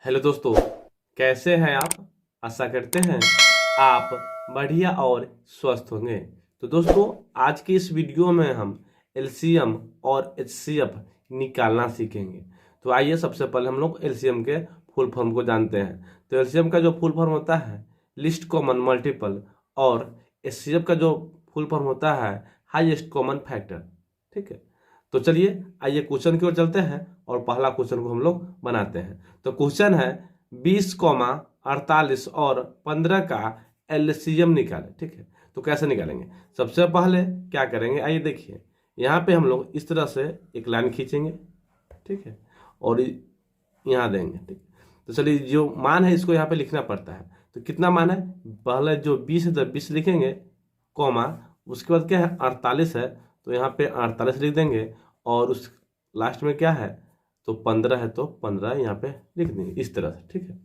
Hello दोस्तों, कैसे हैं आप। आशा करते हैं आप बढ़िया और स्वस्थ होंगे। तो दोस्तों, आज की इस वीडियो में हम एलसीएम और एचसीएफ निकालना सीखेंगे। तो आइए सबसे पहले हम लोग एलसीएम के फुल फॉर्म को जानते हैं। तो एलसीएम का जो फुल फॉर्म होता है लिस्ट कॉमन मल्टीपल, और एचसीएफ का जो फुल फॉर्म होता है हाईएस्ट कॉमन फैक्टर। ठीक है, तो चलिए आइए क्वेश्चन की ओर चलते हैं और पहला क्वेश्चन को हम लोग बनाते हैं। तो क्वेश्चन है 20, 48 और 15 का एलसीएम निकालें। ठीक है, तो कैसे निकालेंगे। सबसे पहले क्या करेंगे, आइए देखिए। यहाँ पे हम लोग इस तरह से एक लाइन खींचेंगे। ठीक है, और यहाँ देंगे। ठीक, तो चलिए जो मान है इसको यहाँ पे लिखना पड़ता है। तो कितना मान है, पहले जो 20 है तो 20 लिखेंगे, कॉमा, उसके बाद क्या है 48 है तो यहाँ पे 48 लिख देंगे, और उस लास्ट में क्या है तो 15 है तो 15 यहाँ पे लिख देंगे इस तरह से। ठीक है,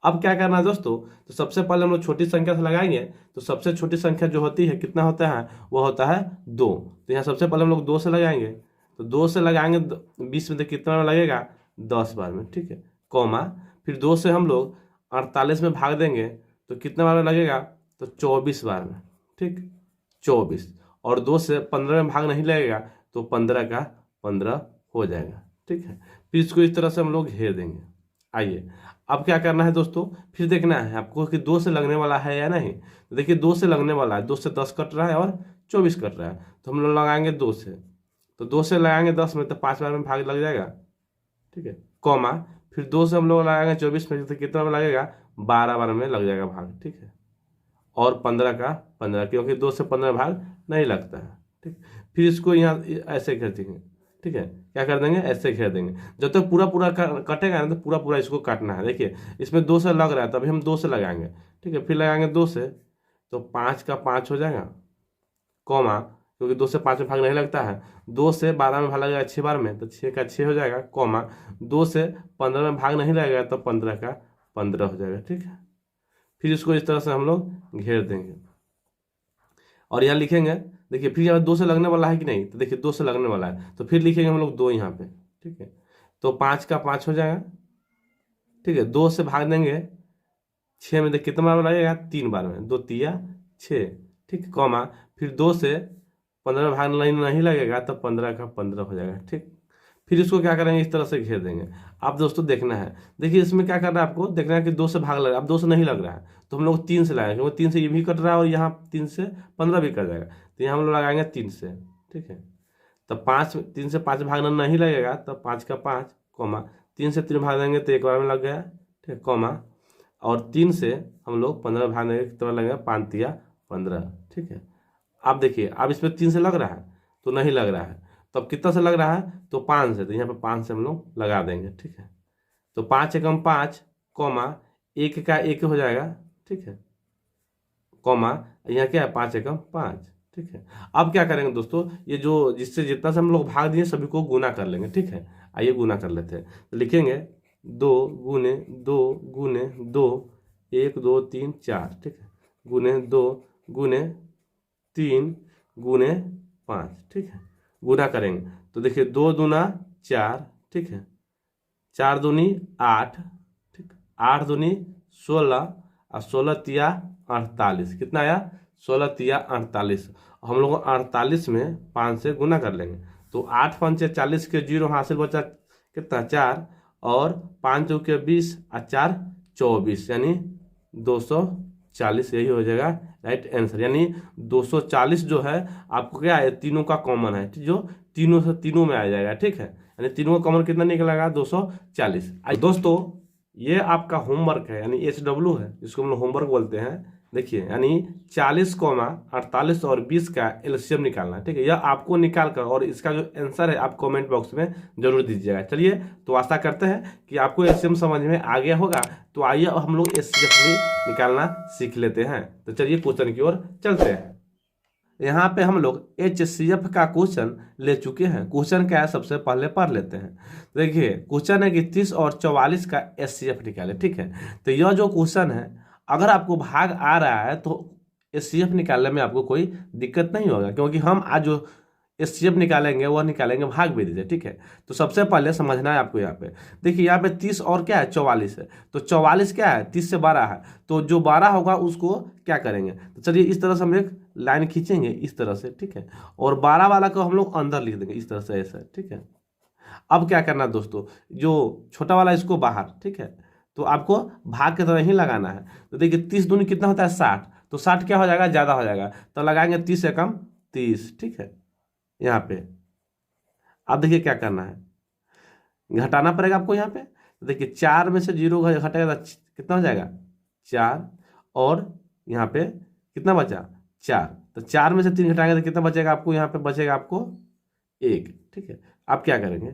अब क्या करना है दोस्तों, तो सबसे पहले हम लोग छोटी संख्या से लगाएंगे। तो सबसे छोटी संख्या जो होती है कितना होता है, वो होता है 2। तो यहाँ सबसे पहले हम लोग 2 से लगाएंगे। तो 2 से लगाएंगे 20 में, तो कितना में लगेगा 10 बार में। ठीक है, कॉमा, फिर 2 से हम लोग 48 में भाग देंगे तो कितने बार में लगेगा तो 24 बार में। ठीक, 24, और 2 से 15 में भाग नहीं लगेगा तो 15 का 15 हो जाएगा। ठीक है, फिर इसको इस तरह से हम लोग घेर देंगे। आइए अब क्या करना है दोस्तों, फिर देखना है आपको कि 2 से लगने वाला है या नहीं। तो देखिए 2 से लगने वाला है, 2 से 10 कट रहा है और 24 कट रहा है, तो हम लोग लगाएंगे 2 से। तो 2 से लगाएंगे 10 में तो 5 बार में भाग लग जाएगा। ठीक है, कॉमा, फिर 2 से हम लोग लगाएंगे 24 में तो कितना में लगेगा 12 बार में लग जाएगा भाग। ठीक है, और 15 का 15, क्योंकि 2 से 15 भाग नहीं लगता है। ठीक, फिर इसको यहाँ ऐसे घेर देंगे। ठीक है, क्या कर देंगे, ऐसे घेर देंगे। जब तक पूरा पूरा कटेगा ना तो पूरा पूरा इसको काटना है। देखिए इसमें 2 से लग रहा है, तभी हम 2 से लगाएंगे। ठीक है, फिर लगाएंगे 2 से, तो 5 का 5 हो जाएगा, कॉमा, क्योंकि 2 से 5 में भाग नहीं लगता है। 2 से 12 में भाग लगेगा 6 बार में, तो 6 का 6 हो जाएगा, कॉमा, 2 से 15 में भाग नहीं लगेगा तो 15 का 15 हो जाएगा। ठीक है, फिर इसको इस तरह से हम लोग घेर देंगे और यहाँ लिखेंगे। देखिए फिर यहाँ 2 से लगने वाला है कि नहीं, तो देखिए 2 से लगने वाला है, तो फिर लिखेंगे हम लोग 2 यहाँ पे। ठीक है, तो 5 का 5 हो जाएगा। ठीक है, 2 से भाग देंगे 6 में, देखिए कितना बार लगेगा 3 बार में, 2 तिया 6। ठीक है, कॉमा, फिर 2 से 15 में भाग नहीं लगेगा तो 15 का 15 हो जाएगा। ठीक, फिर इसको क्या करेंगे, इस तरह से घेर देंगे। आप दोस्तों देखना है, देखिए इसमें क्या करना है आपको, देखना है कि 2 से भाग लग रहा है। अब 2 से नहीं लग रहा है तो हम लोग 3 से लगाएंगे, क्योंकि 3 से ये भी कट रहा है और यहाँ 3 से 15 भी कट जाएगा, तो यहाँ हम लोग लगाएंगे 3 से। ठीक है, तब 5, 3 से 5 भागना नहीं लगेगा तो 5 का 5, कॉमा, 3 से 3 भाग देंगे तो एक बार में लग गया। ठीक है, कॉमा, और 3 से हम लोग 15 भाग देंगे, कितना लगेगा 5 तिया 15। ठीक है, अब देखिए अब इसमें 3 से लग रहा है तो नहीं लग रहा है, तो अब कितना से लग रहा है तो 5 से, तो यहाँ पे 5 से हम लोग लगा देंगे। ठीक है, तो 5 एकम 5, कॉमा, 1 का 1 हो जाएगा। ठीक है, कॉमा, यहाँ क्या है 5 एकम 5। ठीक है, अब क्या करेंगे दोस्तों, ये जो जिससे जितना से हम लोग भाग दिए सभी को गुना कर लेंगे। ठीक है, आइए गुना कर लेते हैं। तो लिखेंगे 2 गुने 2 1 2 3 4। ठीक है, गुने 2 गुने 3 गुने 5। ठीक है, गुना करेंगे तो देखिए 2 दूना 4। ठीक है, 4 दूनी 8। ठीक, 8 दूनी 16, और 16 तिया 48। कितना आया 16 तिया 48। हम लोग 48 में 5 से गुना कर लेंगे, तो 8 पंचे 40 के 0 हासिल बचा कितना 4, और 5 चौके 20 और 4 24, यानी 240। यही हो जाएगा राइट आंसर। यानी 240 जो है आपको क्या है, तीनों का कॉमन है, जो तीनों से तीनों में आ जाएगा। ठीक है, यानी तीनों का कॉमन कितना निकलेगा 240। दोस्तों ये आपका होमवर्क है, यानी HW है, जिसको हम लोग होमवर्क बोलते हैं। देखिए यानी 40, 48 और 20 का एलसीएम निकालना है। ठीक है, यह आपको निकाल कर और इसका जो आंसर है आप कमेंट बॉक्स में जरूर दीजिएगा। चलिए, तो आशा करते हैं कि आपको एलसीएम समझ में आ गया होगा। तो आइए अब हम लोग एचसीएफ भी निकालना सीख लेते हैं। तो चलिए क्वेश्चन की ओर चलते हैं। यहाँ पे हम लोग HCF का क्वेश्चन ले चुके हैं। क्वेश्चन क्या है सबसे पहले पढ़ लेते हैं। देखिए क्वेश्चन है कि 30 और 44 का HCF निकाले। ठीक है, तो यह जो क्वेश्चन है अगर आपको भाग आ रहा है तो HCF निकालने में आपको कोई दिक्कत नहीं होगा, क्योंकि हम आज जो एचसीएफ निकालेंगे, वह निकालेंगे भाग विधि से, ठीक है। तो सबसे पहले समझना है आपको यहाँ पे, देखिए यहाँ पे 30 और क्या है 44 है, तो 44 क्या है 30 से 12 है, तो जो 12 होगा उसको क्या करेंगे, तो चलिए इस तरह से हम एक लाइन खींचेंगे इस तरह से, ठीक है, और 12 वाला को हम लोग अंदर लिख देंगे इस तरह से ऐसा, ठीक है। अब क्या करना है दोस्तों, जो छोटा वाला इसको बाहर, ठीक है, तो आपको भाग की तरह ही लगाना है। तो देखिए 30 दूनी कितना होता है 60, तो 60 क्या हो जाएगा ज़्यादा हो जाएगा, तो लगाएंगे 30 से कम 30, ठीक है। यहाँ पे अब देखिए क्या करना है, घटाना पड़ेगा आपको यहाँ पे। तो देखिए 4 में से 0 घटेगा तो कितना हो जाएगा 4, और यहाँ पे कितना बचा 4, तो 4 में से 3 घटाएंगे तो कितना बचेगा आपको, यहाँ पे बचेगा आपको 1, ठीक है। अब क्या करेंगे,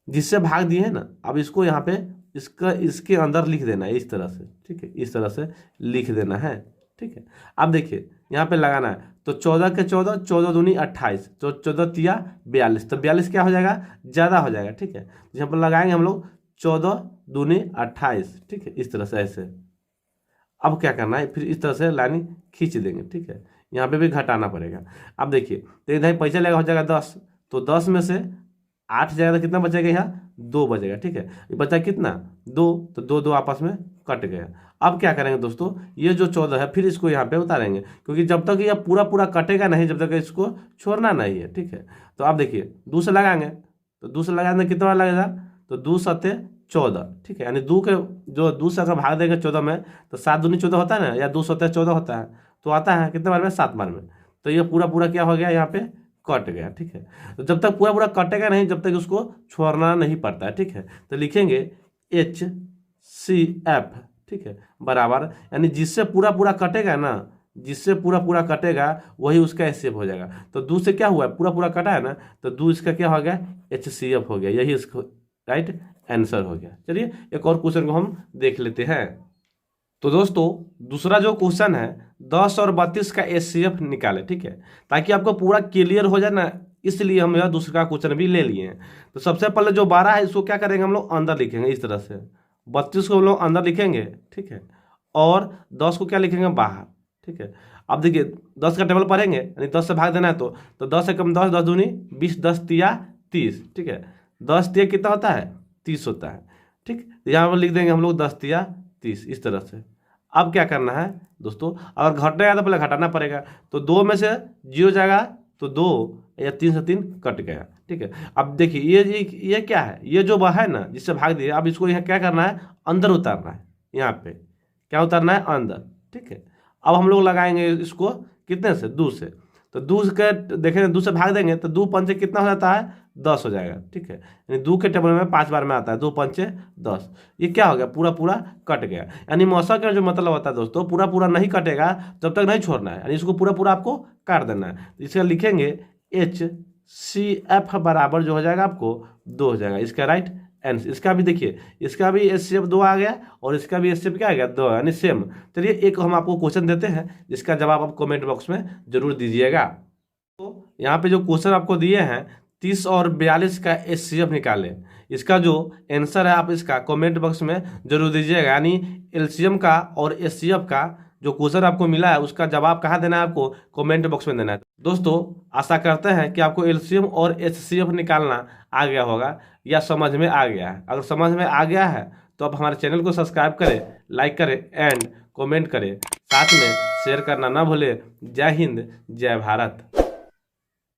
जिससे भाग दिए है ना, अब इसको यहाँ पे इसके अंदर लिख देना है इस तरह से, ठीक है, इस तरह से लिख देना है, ठीक है। अब देखिए यहाँ पे लगाना है, तो 14 के 14, 14 दूनी 28, तो 14 तिया 42, तो 42 क्या हो जाएगा ज़्यादा हो जाएगा, ठीक है। यहाँ पर लगाएंगे हम लोग 14 दूनी 28, ठीक है, इस तरह से ऐसे। अब क्या करना है, फिर इस तरह से लाइन खींच देंगे, ठीक है। यहाँ पे भी घटाना पड़ेगा। अब देखिए तो इधर पैसा लगेगा हो जाएगा 10, तो 10 में से 8 जाएगा तो कितना बचेगा, यहाँ 2 बचेगा, ठीक है। ये बचा कितना 2, तो 2 2 आपस में कट गया। अब क्या करेंगे दोस्तों, ये जो 14 है फिर इसको यहाँ पे उतारेंगे, क्योंकि जब तक ये पूरा पूरा कटेगा नहीं, जब तक इसको छोड़ना नहीं है, ठीक है। तो आप देखिए 2 से लगाएंगे, तो 2 से लगाने कितना लगेगा, तो 2 सत्ते 14, ठीक है, यानी 2 के जो 2 से अगर भाग देंगे 14 में, तो 7 दूनी 14 होता है ना, या 2 सत्ते 14 होता है, तो आता है कितने बार में 7 बार में। तो ये पूरा पूरा क्या हो गया यहाँ पे कट गया, ठीक है। तो जब तक पूरा पूरा कटेगा नहीं, जब तक उसको छोड़ना नहीं पड़ता है, ठीक है। तो लिखेंगे HCF, ठीक है, बराबर, यानी जिससे पूरा पूरा कटेगा ना, जिससे पूरा पूरा कटेगा वही उसका HCF हो जाएगा। तो 2 से क्या हुआ, पूरा पूरा कटा है ना, तो 2 इसका क्या हो गया HCF हो गया, यही इसको राइट आंसर हो गया। चलिए एक और क्वेश्चन को हम देख लेते हैं। तो दोस्तों दूसरा जो क्वेश्चन है 10 और 32 का HCF निकाले, ठीक है, ताकि आपको पूरा क्लियर हो जाए ना, इसलिए हम यह दूसरा क्वेश्चन भी ले लिए हैं। तो सबसे पहले जो 12 है इसको क्या करेंगे हम लोग अंदर लिखेंगे इस तरह से, 32 को हम लोग अंदर लिखेंगे, ठीक है, और 10 को क्या लिखेंगे बाहर, ठीक है। अब देखिए 10 का टेबल पढ़ेंगे, यानी 10 से भाग देना है, तो 10 से कम 10, 10 दूनी 20, 10 तिया 30, ठीक है, 10 तिया कितना होता है 30 होता है, ठीक। यहाँ पर लिख देंगे हम लोग 10 तिया 30 इस तरह से। अब क्या करना है दोस्तों, अगर घटना तो पहले घटाना पड़ेगा, तो 2 में से 0 जाएगा तो 2, या 3 से 3 कट गया, ठीक है। अब देखिए ये क्या है, ये जो वह है ना जिससे भाग दिए, अब इसको यहाँ क्या करना है अंदर उतारना है, यहाँ पे क्या उतारना है अंदर, ठीक है। अब हम लोग लगाएंगे इसको कितने से 2 से, तो 2 के देखेंगे 2 से भाग देंगे तो 2 पंचे कितना हो जाता है 10 हो जाएगा, ठीक है, यानी 2 के टेबल में 5 बार में आता है, 2 पंचे 10, ये क्या हो गया पूरा पूरा कट गया। यानी मौसा का जो मतलब होता है दोस्तों, पूरा पूरा नहीं कटेगा जब तक नहीं छोड़ना है, यानी इसको पूरा पूरा आपको काट देना है। इसका लिखेंगे HCF बराबर जो हो जाएगा आपको 2 हो जाएगा, इसका राइट आंसर। इसका भी देखिए, इसका भी HCF 2 आ गया और इसका भी HCF क्या आ गया 2, यानी सेम। चलिए एक हम आपको क्वेश्चन देते हैं जिसका जवाब आप कमेंट बॉक्स में जरूर दीजिएगा। तो यहाँ पे जो क्वेश्चन आपको दिए हैं 30 और 42 का HCF निकालें, इसका जो आंसर है आप इसका कमेंट बॉक्स में जरूर दीजिएगा, यानी LCM का और HCF का जो क्वेश्चन आपको मिला है उसका जवाब कहाँ देना है आपको कमेंट बॉक्स में देना है। दोस्तों आशा करते हैं कि आपको LCM और HCF निकालना आ गया होगा या समझ में आ गया है। अगर समझ में आ गया है तो आप हमारे चैनल को सब्सक्राइब करें, लाइक करें एंड कमेंट करें, साथ में शेयर करना ना भूलें। जय हिंद, जय भारत।